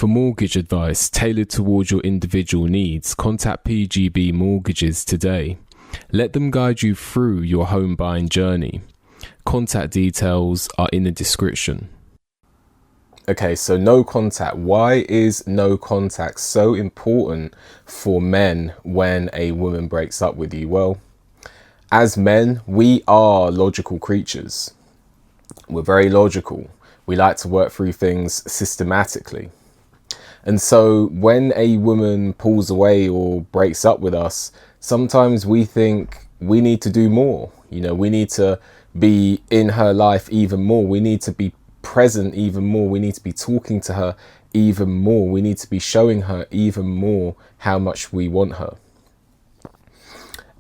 For mortgage advice tailored towards your individual needs, contact PGB Mortgages today. Let them guide you through your home buying journey. Contact details are in the description. Okay, so no contact. Why is no contact so important for men when a woman breaks up with you? Well, as men, we are logical creatures. We're very logical. We like to work through things systematically. And so when a woman pulls away or breaks up with us, sometimes we think we need to do more. You know, we need to be in her life even more. We need to be present even more. We need to be talking to her even more. We need to be showing her even more how much we want her.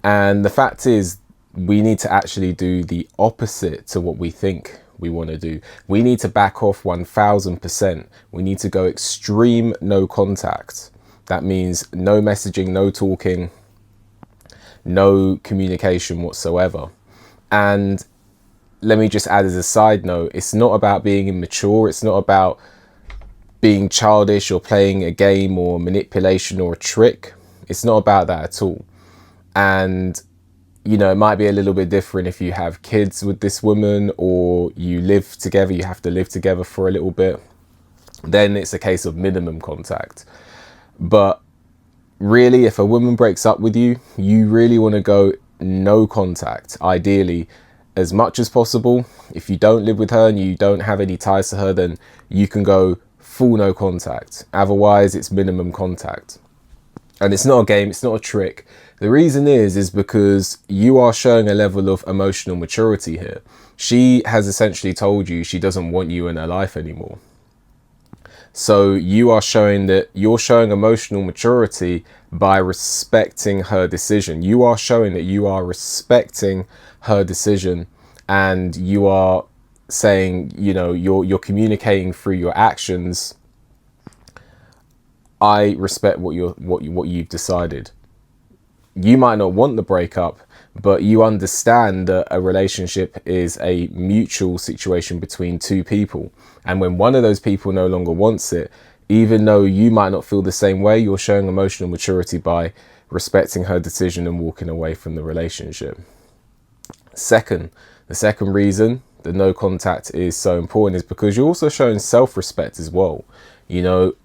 And the fact is, we need to actually do the opposite to what we think we want to do. We need to back off 1000%. We need to go extreme no contact. That means no messaging, no talking, no communication whatsoever. And let me just add as a side note, it's not about being immature. It's not about being childish or playing a game or manipulation or a trick. It's not about that at all. And you know, it might be a little bit different if you have kids with this woman or you live together, you have to live together for a little bit. Then it's a case of minimum contact. But really, if a woman breaks up with you, you really want to go no contact, ideally, as much as possible. If you don't live with her and you don't have any ties to her, then you can go full no contact. Otherwise, it's minimum contact. And it's not a game, it's not a trick. The reason is because you are showing a level of emotional maturity here. She has essentially told you she doesn't want you in her life anymore. So you are showing that you're showing emotional maturity by respecting her decision. You are showing that you are respecting her decision, and you are saying, you know, you're communicating through your actions. I respect what you've decided. You might not want the breakup, but you understand that a relationship is a mutual situation between two people. And when one of those people no longer wants it, even though you might not feel the same way, you're showing emotional maturity by respecting her decision and walking away from the relationship. The second reason that no contact is so important is because you're also showing self-respect as well. You know,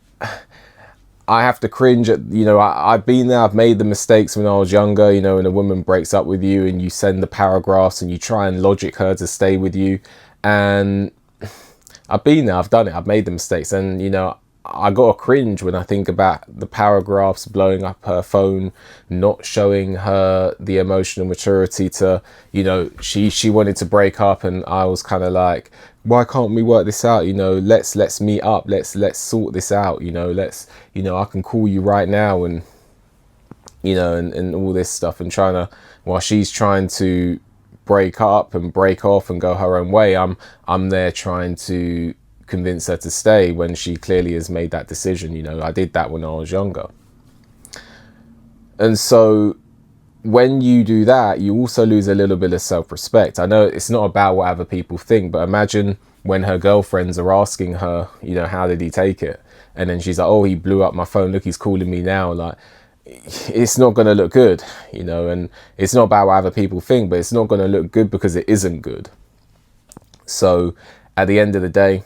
I have to cringe at, you know, I've been there, I've made the mistakes when I was younger, you know, when a woman breaks up with you and you send the paragraphs and you try and logic her to stay with you. And I've been there, I've done it, I've made the mistakes. And, you know, I got a cringe when I think about the paragraphs, blowing up her phone, not showing her the emotional maturity to, you know, she wanted to break up, and I was kind of like, why can't we work this out? You know, let's meet up, let's sort this out, you know, I can call you right now, and you know, and all this stuff, and while she's trying to break up and break off and go her own way, I'm there trying to convince her to stay when she clearly has made that decision. You know, I did that when I was younger. And so when you do that, you also lose a little bit of self-respect. I know it's not about what other people think, but imagine when her girlfriends are asking her, you know, how did he take it? And then she's like, oh, he blew up my phone. Look, he's calling me now. Like, it's not going to look good, you know, and it's not about what other people think, but it's not going to look good because it isn't good. So at the end of the day,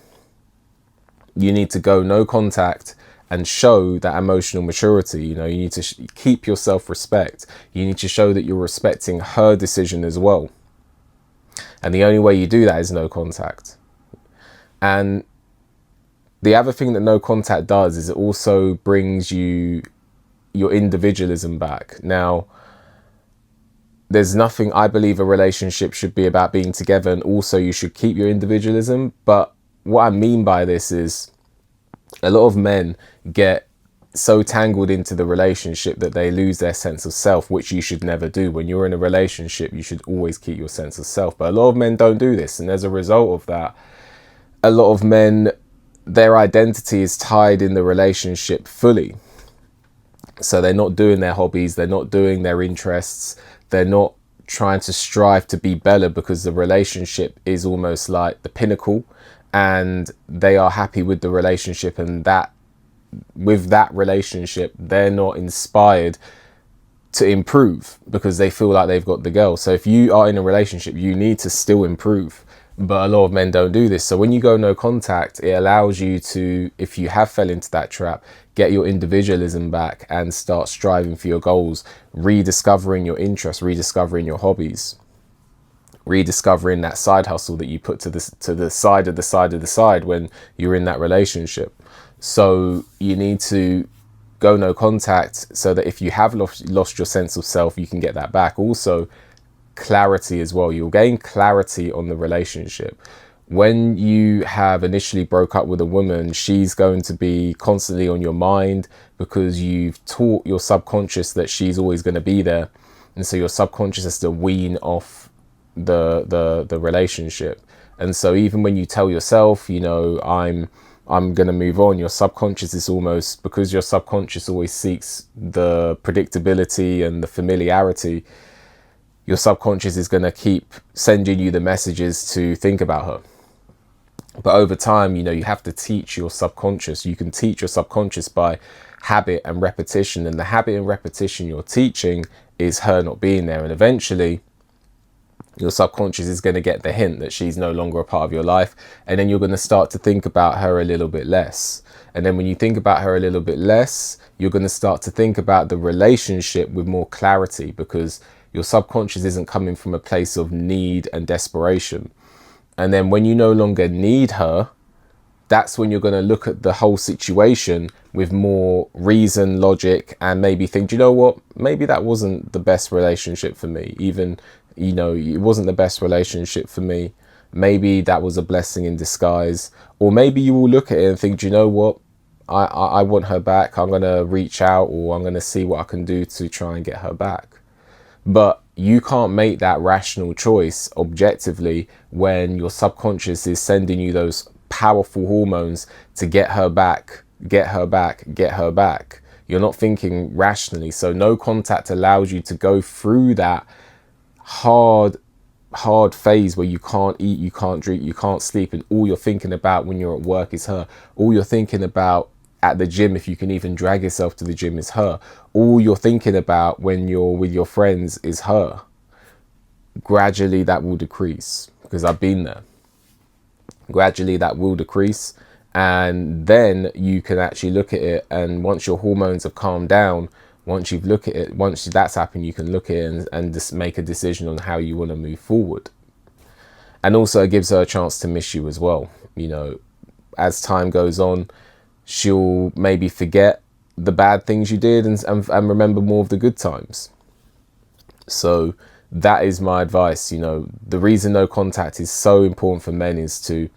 you need to go no contact and show that emotional maturity. You know, you need to keep your self-respect. You need to show that you're respecting her decision as well. And the only way you do that is no contact. And the other thing that no contact does is it also brings you your individualism back. Now, there's nothing, I believe a relationship should be about being together, and also you should keep your individualism. But what I mean by this is a lot of men get so tangled into the relationship that they lose their sense of self, which you should never do. When you're in a relationship, you should always keep your sense of self. But a lot of men don't do this. And as a result of that, a lot of men, their identity is tied in the relationship fully. So they're not doing their hobbies. They're not doing their interests. They're not trying to strive to be better, because the relationship is almost like the pinnacle, and they are happy with the relationship, and that with that relationship, they're not inspired to improve because they feel like they've got the girl. So if you are in a relationship, you need to still improve. But a lot of men don't do this. So when you go no contact, it allows you to, if you have fell into that trap, get your individualism back and start striving for your goals, rediscovering your interests, rediscovering your hobbies, rediscovering that side hustle that you put to the side when you're in that relationship. So you need to go no contact so that if you have lost your sense of self, you can get that back. Also, clarity as well. You'll gain clarity on the relationship. When you have initially broke up with a woman, she's going to be constantly on your mind because you've taught your subconscious that she's always going to be there. And so your subconscious has to wean off the relationship. And so even when you tell yourself, you know, I'm going to move on, your subconscious is almost, because your subconscious always seeks the predictability and the familiarity, your subconscious is going to keep sending you the messages to think about her. But over time, you know, you have to teach your subconscious. You can teach your subconscious by habit and repetition. And the habit and repetition you're teaching is her not being there. And eventually, your subconscious is going to get the hint that she's no longer a part of your life. And then you're going to start to think about her a little bit less. And then when you think about her a little bit less, you're going to start to think about the relationship with more clarity, because your subconscious isn't coming from a place of need and desperation. And then when you no longer need her, that's when you're going to look at the whole situation with more reason, logic, and maybe think, you know what, maybe that wasn't the best relationship for me. Even, you know, it wasn't the best relationship for me. Maybe that was a blessing in disguise. Or maybe you will look at it and think, do you know what, I want her back. I'm going to reach out, or I'm going to see what I can do to try and get her back. But you can't make that rational choice objectively when your subconscious is sending you those powerful hormones to get her back, get her back, get her back. You're not thinking rationally. So no contact allows you to go through that hard phase where you can't eat, you can't drink, you can't sleep, and all you're thinking about when you're at work is her. All you're thinking about at the gym, if you can even drag yourself to the gym, is her. All you're thinking about when you're with your friends is her. Gradually that will decrease, because I've been there. Gradually that will decrease, and then you can actually look at it, and once your hormones have calmed down, once you've looked at it, once that's happened, you can look at it and just make a decision on how you want to move forward. And also it gives her a chance to miss you as well. You know, as time goes on, she'll maybe forget the bad things you did and remember more of the good times. So that is my advice. You know, the reason no contact is so important for men is to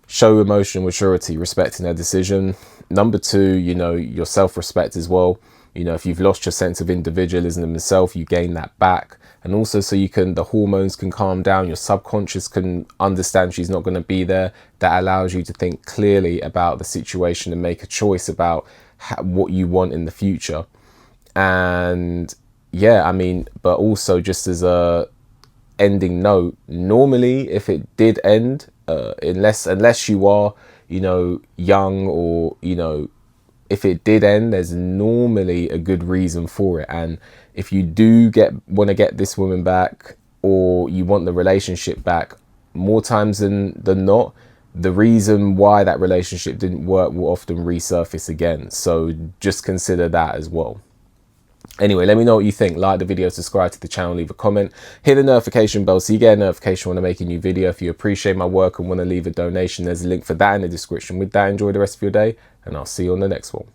show emotional maturity, respecting their decision. Number two, you know, your self-respect as well. You know, if you've lost your sense of individualism and self, you gain that back. And also so the hormones can calm down, your subconscious can understand she's not going to be there. That allows you to think clearly about the situation and make a choice about what you want in the future. And yeah, I mean, but also just as a ending note, normally if it did end, unless you are, you know, young, or, you know, if it did end, there's normally a good reason for it. And if you do want to get this woman back, or you want the relationship back, more times than not, the reason why that relationship didn't work will often resurface again. So just consider that as well. Anyway, let me know what you think. Like the video, subscribe to the channel, leave a comment, hit the notification bell so you get a notification when I make a new video. If you appreciate my work and want to leave a donation, there's a link for that in the description. With that, enjoy the rest of your day, and I'll see you on the next one.